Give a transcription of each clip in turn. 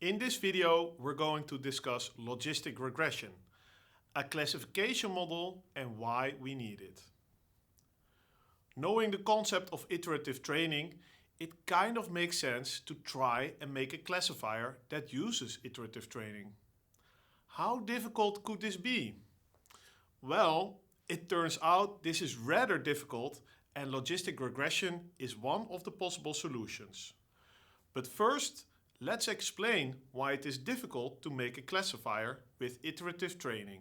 In this video, we're going to discuss logistic regression, a classification model and why we need it. Knowing the concept of iterative training, it kind of makes sense to try and make a classifier that uses iterative training. How difficult could this be? Well, it turns out this is rather difficult and logistic regression is one of the possible solutions. But first, let's explain why it is difficult to make a classifier with iterative training.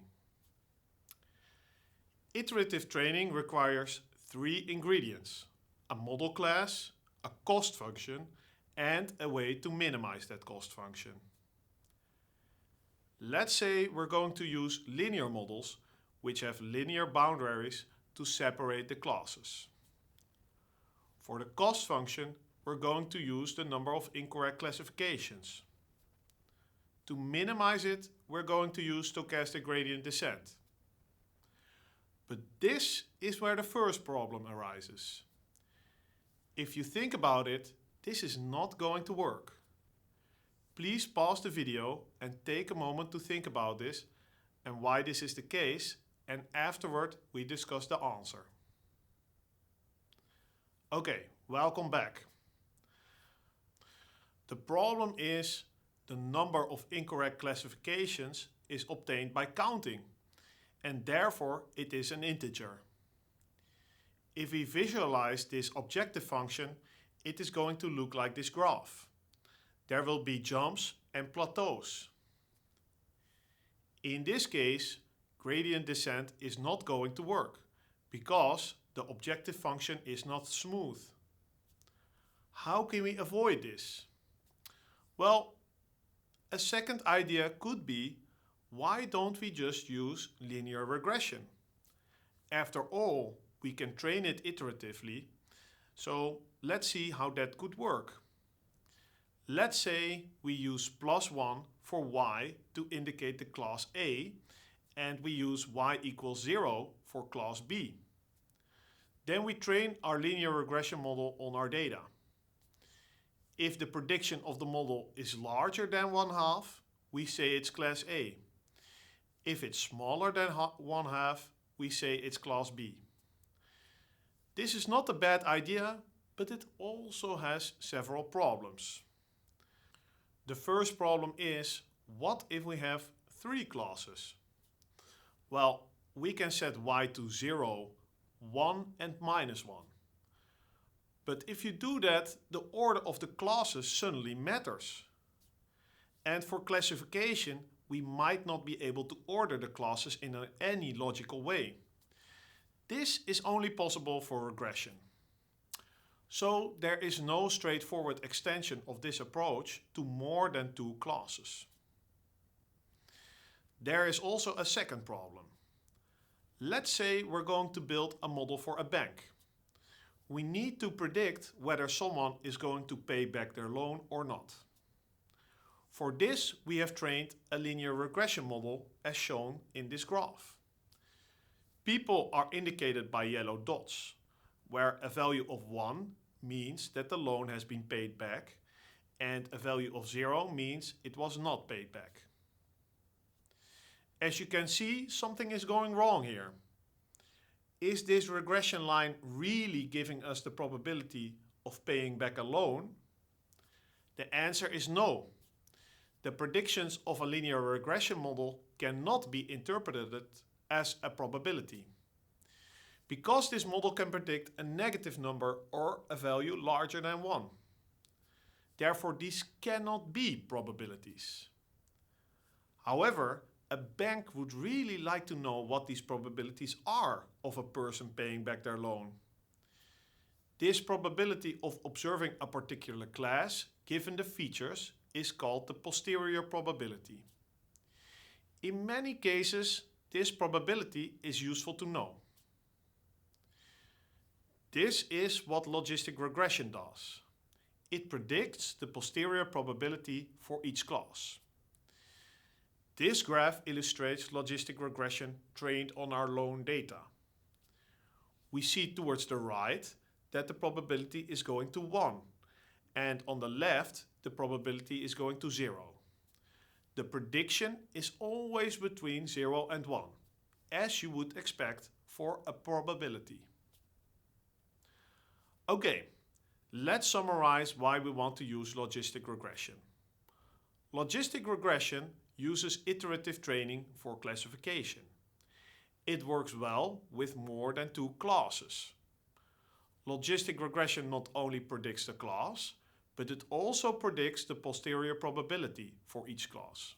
Iterative training requires three ingredients: a model class, a cost function, and a way to minimize that cost function. Let's say we're going to use linear models which have linear boundaries to separate the classes. For the cost function, we're going to use the number of incorrect classifications. To minimize it, we're going to use stochastic gradient descent. But this is where the first problem arises. If you think about it, this is not going to work. Please pause the video and take a moment to think about this and why this is the case, and afterward we discuss the answer. Okay, welcome back. The problem is the number of incorrect classifications is obtained by counting, and therefore it is an integer. If we visualize this objective function, it is going to look like this graph. There will be jumps and plateaus. In this case, gradient descent is not going to work because the objective function is not smooth. How can we avoid this? Well, a second idea could be, why don't we just use linear regression? After all, we can train it iteratively, so let's see how that could work. Let's say we use +1 for y to indicate the class A, and we use y equals 0 for class B. Then we train our linear regression model on our data. If the prediction of the model is larger than 1/2, we say it's class A. If it's smaller than 1/2, we say it's class B. This is not a bad idea, but it also has several problems. The first problem is, what if we have 3 classes? Well, we can set y to 0, 1 and -1. But if you do that, the order of the classes suddenly matters. And for classification, we might not be able to order the classes in any logical way. This is only possible for regression. So there is no straightforward extension of this approach to more than 2 classes. There is also a second problem. Let's say we're going to build a model for a bank. We need to predict whether someone is going to pay back their loan or not. For this, we have trained a linear regression model as shown in this graph. People are indicated by yellow dots, where a value of 1 means that the loan has been paid back and a value of 0 means it was not paid back. As you can see, something is going wrong here. Is this regression line really giving us the probability of paying back a loan? The answer is no. The predictions of a linear regression model cannot be interpreted as a probability, because this model can predict a negative number or a value larger than 1. Therefore, these cannot be probabilities. However, a bank would really like to know what these probabilities are of a person paying back their loan. This probability of observing a particular class, given the features, is called the posterior probability. In many cases, this probability is useful to know. This is what logistic regression does. It predicts the posterior probability for each class. This graph illustrates logistic regression trained on our loan data. We see towards the right that the probability is going to 1, and on the left the probability is going to 0. The prediction is always between 0 and 1, as you would expect for a probability. Okay, let's summarize why we want to use logistic regression. Logistic regression uses iterative training for classification. It works well with more than 2 classes. Logistic regression not only predicts the class, but it also predicts the posterior probability for each class.